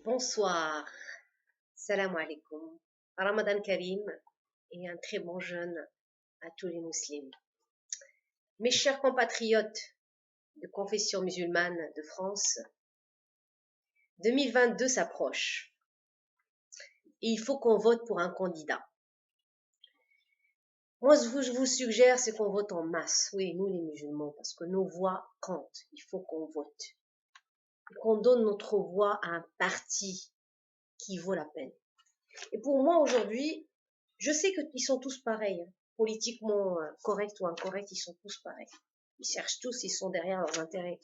Bonsoir, salam alaikum, Ramadan Karim et un très bon jeûne à tous les musulmans. Mes chers compatriotes de confession musulmane de France, 2022 s'approche et il faut qu'on vote pour un candidat. Moi, ce que je vous suggère, c'est qu'on vote en masse. Oui, nous les musulmans, parce que nos voix comptent. Il faut qu'on vote. Et qu'on donne notre voix à un parti qui vaut la peine. Et pour moi, aujourd'hui, je sais qu'ils sont tous pareils, hein. Politiquement corrects ou incorrects, ils sont tous pareils. Ils cherchent tous, ils sont derrière leurs intérêts.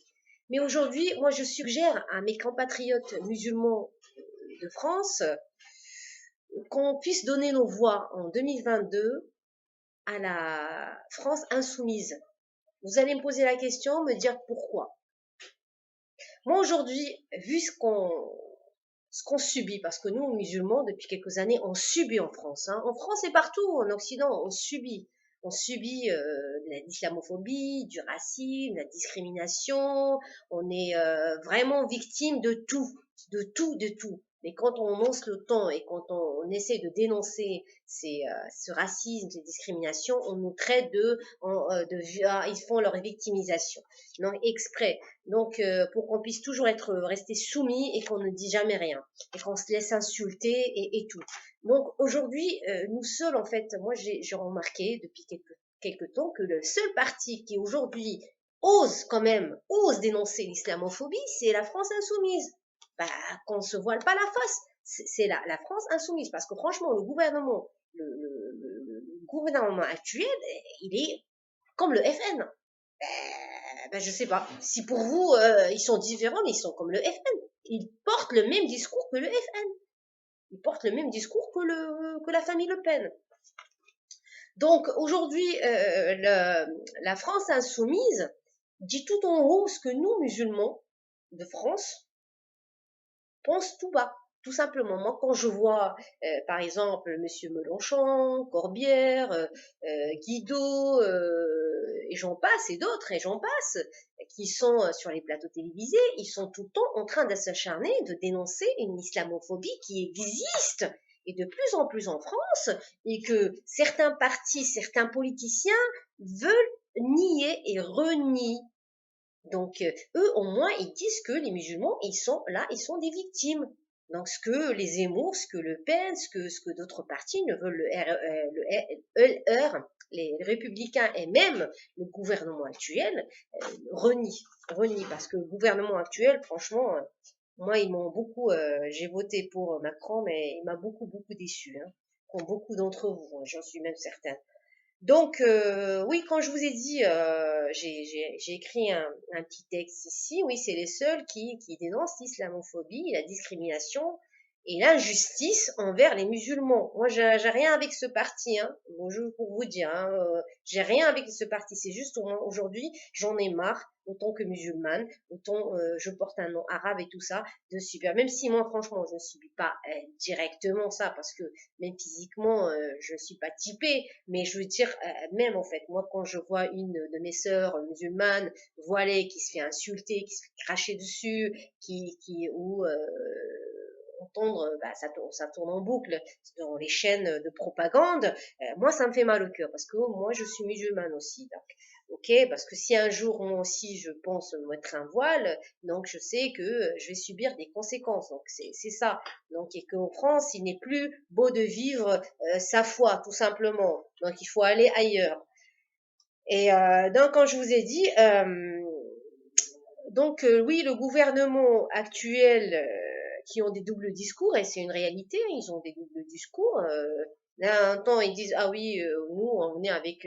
Mais aujourd'hui, moi, je suggère à mes compatriotes musulmans de France qu'on puisse donner nos voix en 2022 à la France insoumise. Vous allez me poser la question, me dire pourquoi. Moi, aujourd'hui, vu ce qu'on subit, parce que nous, musulmans, depuis quelques années, on subit en France. Hein. En France et partout, en Occident, on subit. On subit de l'islamophobie, du racisme, de la discrimination. On est vraiment victime de tout, de tout, de tout. Mais quand on lance le temps et quand on essaie de dénoncer ce racisme, ces discriminations, on nous traite ils font leur victimisation, non exprès. Donc, pour qu'on puisse toujours rester soumis et qu'on ne dit jamais rien et qu'on se laisse insulter et tout. Donc aujourd'hui, nous seuls, en fait, moi j'ai remarqué depuis quelques temps que le seul parti qui aujourd'hui ose dénoncer l'islamophobie, c'est la France insoumise. Bah, qu'on se voile pas la face, c'est la France insoumise, parce que franchement, le gouvernement actuel, il est comme le FN. Je sais pas. Si pour vous, ils sont différents, mais ils sont comme le FN. Ils portent le même discours que le FN. Ils portent le même discours que la famille Le Pen. Donc aujourd'hui, la France insoumise dit tout en haut ce que nous, musulmans de France, pense tout bas, tout simplement. Moi, quand je vois, par exemple, Monsieur Mélenchon, Corbière, Guido, et j'en passe, et d'autres, et j'en passe, qui sont sur les plateaux télévisés, ils sont tout le temps en train de s'acharner, de dénoncer une islamophobie qui existe, et de plus en plus en France, et que certains partis, certains politiciens veulent nier et renient. Donc, eux, au moins, ils disent que les musulmans, ils sont là, ils sont des victimes. Donc, ce que les Zemmour, ce que Le Pen, ce que d'autres partis ne veulent, les républicains et même le gouvernement actuel, renie. Parce que le gouvernement actuel, franchement, moi, ils m'ont beaucoup, j'ai voté pour Macron, mais il m'a beaucoup, beaucoup déçu, hein, comme beaucoup d'entre vous, hein, j'en suis même certaine. Donc, oui, quand je vous ai dit, j'ai écrit un petit texte ici, oui, c'est les seuls qui dénoncent l'islamophobie, la discrimination et l'injustice envers les musulmans. Moi, j'ai rien avec ce parti, hein, pour vous dire, hein, j'ai rien avec ce parti. C'est juste aujourd'hui, j'en ai marre, autant que musulmane, autant je porte un nom arabe et tout ça, de subir. Même si moi, franchement, je ne subis pas directement ça, parce que même physiquement, je ne suis pas typée, mais je veux dire, même en fait, moi, quand je vois une de mes sœurs musulmanes voilée qui se fait insulter, qui se fait cracher dessus, ou entendre, ça tourne en boucle dans les chaînes de propagande, moi, ça me fait mal au cœur, parce que moi, je suis musulmane aussi, donc, ok, parce que si un jour, moi aussi, je pense mettre un voile, donc je sais que je vais subir des conséquences, donc c'est ça. Donc, et qu'en France, il n'est plus beau de vivre sa foi, tout simplement. Donc, il faut aller ailleurs. Et donc, quand je vous ai dit, donc oui, le gouvernement actuel qui ont des doubles discours, et c'est une réalité, ils ont des doubles discours. Là, un temps, ils disent, ah oui, nous, on est avec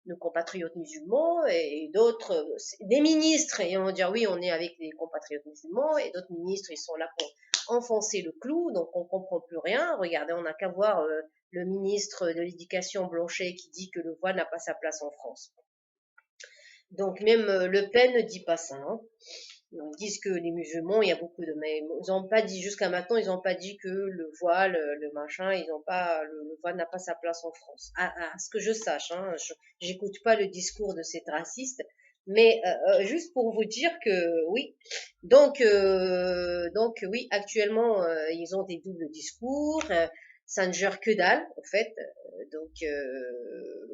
nos compatriotes musulmans, et d'autres, des ministres, et on va dire, oui, on est avec les compatriotes musulmans, et d'autres ministres, ils sont là pour enfoncer le clou, donc on comprend plus rien. Regardez, on n'a qu'à voir le ministre de l'Éducation, Blanchet, qui dit que le voile n'a pas sa place en France. Donc même Le Pen ne dit pas ça, hein. Ils disent que les musulmans, il y a beaucoup de... Mais ils n'ont pas dit, jusqu'à maintenant, ils n'ont pas dit que le voile, le machin, ils n'ont pas... Le voile n'a pas sa place en France. À ce que je sache, hein, j'écoute pas le discours de ces racistes, Mais juste pour vous dire que oui, donc oui, actuellement ils ont des doubles discours, ça ne gère que dalle en fait, donc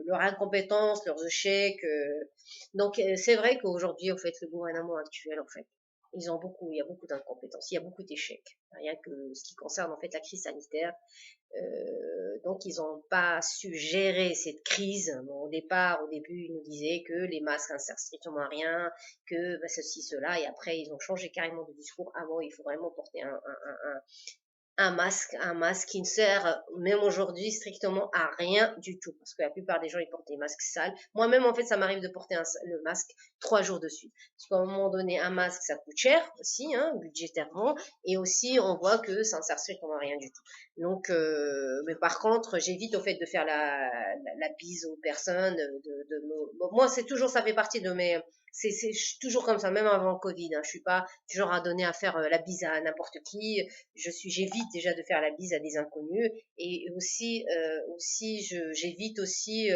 leur incompétence, leurs échecs, donc c'est vrai qu'aujourd'hui en fait le gouvernement actuel en fait il y a beaucoup d'incompétences, il y a beaucoup d'échecs, rien que ce qui concerne en fait la crise sanitaire. Donc, ils n'ont pas su gérer cette crise. Bon, au début, ils nous disaient que les masques ne servent strictement à rien, que bah, ceci, cela, et après, ils ont changé carrément de discours. Ah bon, il faut vraiment porter un masque qui ne sert même aujourd'hui strictement à rien du tout, parce que la plupart des gens ils portent des masques sales. Moi-même en fait ça m'arrive de porter le masque 3 jours de suite, parce qu'à un moment donné un masque ça coûte cher aussi, hein, budgétairement, et aussi on voit que ça ne sert strictement à rien du tout. Donc, mais par contre j'évite au fait de faire la bise aux personnes, bon, moi c'est toujours ça fait partie de mes je suis toujours comme ça, même avant le Covid. Hein, je suis pas du genre à donner à faire la bise à n'importe qui. J'évite déjà de faire la bise à des inconnus, et aussi j'évite aussi,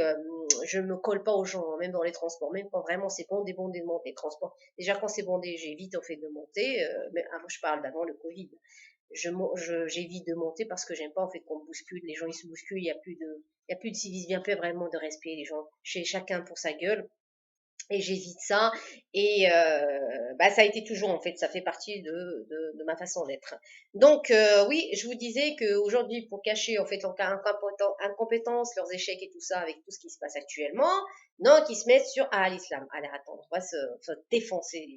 je me colle pas aux gens, hein, même dans les transports, même quand vraiment c'est bondé de monter les transports. Déjà quand c'est bondé, j'évite au fait de monter, mais moi je parle d'avant le Covid. J'évite de monter parce que j'aime pas en fait qu'on me bouscule, les gens ils se bousculent, il y a plus de civisme, il y a plus vraiment de respect, les gens, chez chacun pour sa gueule. Et j'évite ça, et bah, ça a été toujours en fait, ça fait partie de ma façon d'être. Donc oui, je vous disais qu'aujourd'hui pour cacher en fait leur incompétence, leurs échecs et tout ça avec tout ce qui se passe actuellement, donc ils se mettent sur l'islam. Allez, attends, on va se défoncer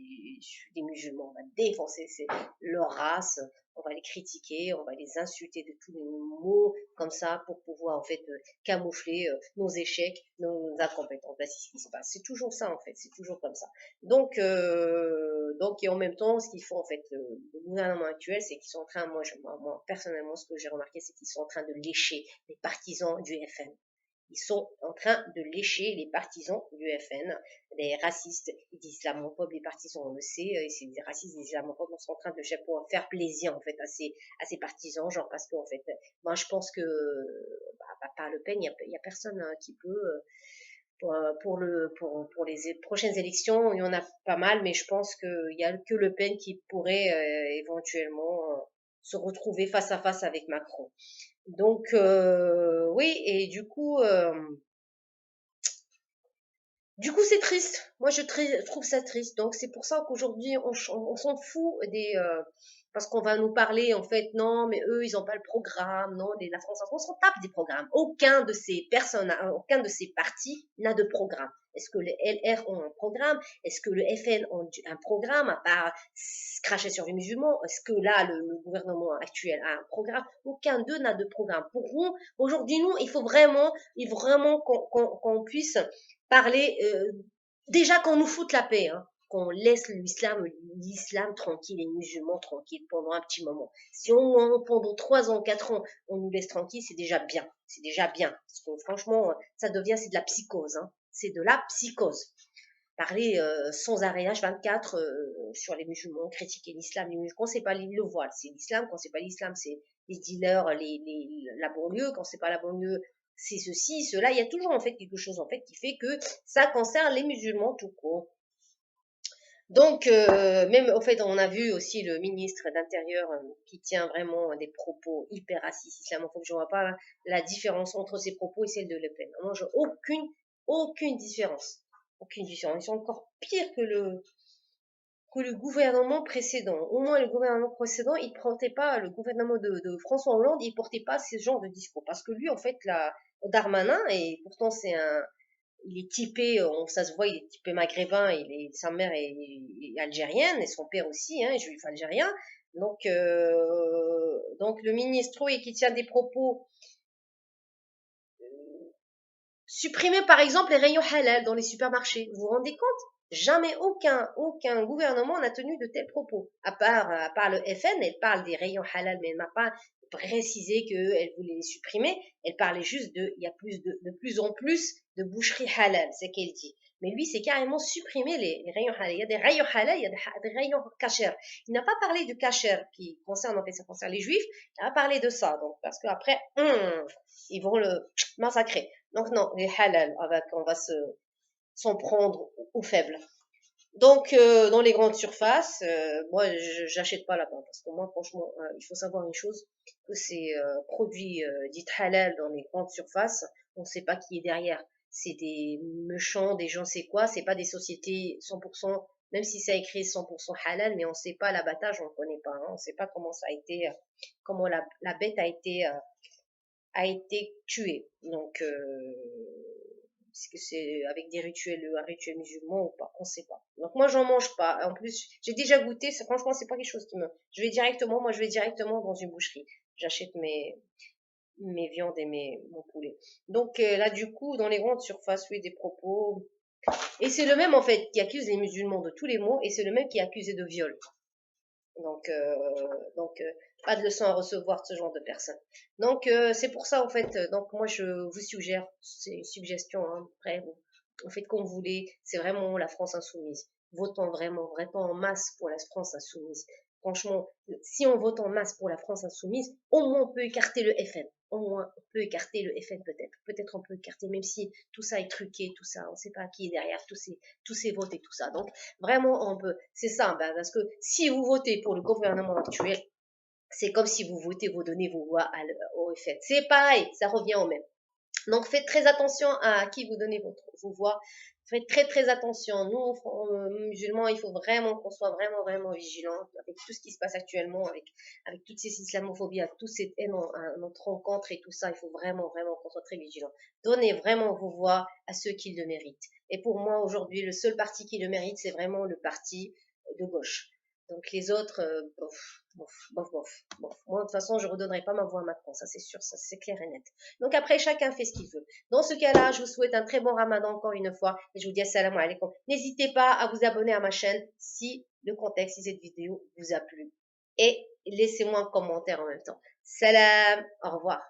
les musulmans, on va défoncer leur race, on va les critiquer, on va les insulter de tous les mots comme ça pour pouvoir en fait camoufler nos échecs, nos incompétences. Ben, c'est ce qui se passe. C'est toujours ça en fait, c'est toujours comme ça. Donc et en même temps, ce qu'ils font en fait, le gouvernement actuel, c'est qu'ils sont en train, moi personnellement, ce que j'ai remarqué, c'est qu'ils sont en train de lécher les partisans du FN. Ils sont en train de lécher les partisans du FN, les racistes, les islamophobes, les partisans, on le sait, c'est des racistes, des islamophobes, on sont en train de pour faire plaisir en fait à ces partisans, genre parce qu'en fait, moi je pense que par Le Pen, il y a personne hein, qui peut pour les prochaines élections, il y en a pas mal, mais je pense qu'il y a que Le Pen qui pourrait éventuellement se retrouver face à face avec Macron. Donc oui, et du coup c'est triste. Moi je trouve ça triste. Donc c'est pour ça qu'aujourd'hui on s'en fout parce qu'on va nous parler en fait non mais eux ils n'ont pas le programme, non la France on s'en tape des programmes. Aucun de ces personnes, aucun de ces partis n'a de programme. Est-ce que les LR ont un programme? Est-ce que le FN ont un programme à part cracher sur les musulmans? Est-ce que là le gouvernement actuel a un programme? Aucun d'eux n'a de programme. Pour nous aujourd'hui nous il faut vraiment qu'on puisse parler, déjà qu'on nous foute la paix, hein, qu'on laisse l'islam tranquille, les musulmans tranquilles pendant un petit moment. Si pendant 3 ans, 4 ans, on nous laisse tranquille, c'est déjà bien. C'est déjà bien. Parce que franchement, c'est de la psychose. Hein. C'est de la psychose. Parler sans arrêt H24 sur les musulmans, critiquer l'islam. Quand c'est pas le voile, c'est l'islam. Quand c'est pas l'islam, c'est les dealers, la banlieue. Quand c'est pas la banlieue, c'est ceci, cela. Il y a toujours en fait quelque chose en fait qui fait que ça concerne les musulmans tout court. Donc, même au fait, on a vu aussi le ministre d'Intérieur qui tient vraiment des propos hyper racistes, islamophobes. Je ne vois pas la différence entre ses propos et celle de Le Pen. Non, je aucune différence. Aucune différence. Ils sont encore pires que le gouvernement précédent. Au moins, le gouvernement précédent, il portait pas, le gouvernement de François Hollande, il portait pas ce genre de discours. Parce que lui, en fait, Darmanin, et pourtant il est typé, ça se voit, il est typé maghrébin, sa mère est algérienne, et son père aussi, hein, juif algérien. Donc le ministre, oui, qui tient des propos, supprimer par exemple les rayons halal dans les supermarchés. Vous vous rendez compte? Jamais aucun gouvernement n'a tenu de tels propos. À part le FN, elle parle des rayons halal, mais elle n'a pas précisé qu'elle voulait les supprimer. Elle parlait juste il y a de plus en plus de boucheries halal, c'est qu'elle dit. Mais lui, c'est carrément supprimer les rayons halal. Il y a des rayons halal, il y a des rayons kasher. Il n'a pas parlé de kasher qui concerne, en fait, ça concerne les juifs. Il a parlé de ça, donc, parce qu'après, ils vont le massacrer. Donc non, les halal, on va s'en prendre aux faibles. Donc, dans les grandes surfaces, moi, j'achète pas là-bas parce que moi, franchement, il faut savoir une chose, que ces produits dits halal dans les grandes surfaces, on ne sait pas qui est derrière. C'est des méchants, des gens, c'est quoi? C'est pas des sociétés 100%, même si ça écrit 100% halal, mais on ne sait pas l'abattage, on ne connaît pas, hein, on ne sait pas comment ça a été, comment la bête a été tuée. Donc, est-ce que c'est avec des rituels, un rituel musulman ou pas? On sait pas. Donc moi, j'en mange pas. En plus, j'ai déjà goûté. Franchement, c'est pas quelque chose qui me. Je vais directement dans une boucherie. J'achète mes viandes et mon poulet. Donc là, du coup, dans les grandes surfaces, oui, des propos. Et c'est le même en fait qui accuse les musulmans de tous les maux, et c'est le même qui est accusé de viol. Donc, pas de leçon à recevoir de ce genre de personnes. Donc, c'est pour ça, en fait, donc moi, je vous suggère, c'est une suggestion, hein, après, vous faites comme vous voulez, c'est vraiment la France insoumise. Votons vraiment, vraiment en masse pour la France insoumise. Franchement, si on vote en masse pour la France insoumise, au moins on peut écarter le FN. Au moins, on peut écarter le FN peut-être. Peut-être on peut écarter, même si tout ça est truqué, tout ça, on ne sait pas qui est derrière tous ces votes et tout ça. Donc, vraiment, on peut. C'est ça, ben, parce que si vous votez pour le gouvernement actuel, c'est comme si vous votez, vous donnez vos voix au FN. C'est pareil, ça revient au même. Donc faites très attention à qui vous donnez vos voix. Faites très très attention. Nous, musulmans, il faut vraiment qu'on soit vraiment vraiment vigilants avec tout ce qui se passe actuellement, avec toutes ces islamophobies, avec toute cette haine à notre rencontre et tout ça. Il faut vraiment vraiment qu'on soit très vigilants. Donnez vraiment vos voix à ceux qui le méritent. Et pour moi, aujourd'hui, le seul parti qui le mérite, c'est vraiment le parti de gauche. Donc les autres, bof, bof, bof, bof, bof. Moi, de toute façon, je ne redonnerai pas ma voix à Macron, ça c'est sûr, ça c'est clair et net. Donc après, chacun fait ce qu'il veut. Dans ce cas-là, je vous souhaite un très bon ramadan encore une fois et je vous dis assalamu alaikum. N'hésitez pas à vous abonner à ma chaîne si le contexte, si cette vidéo vous a plu. Et laissez-moi un commentaire en même temps. Salam, au revoir.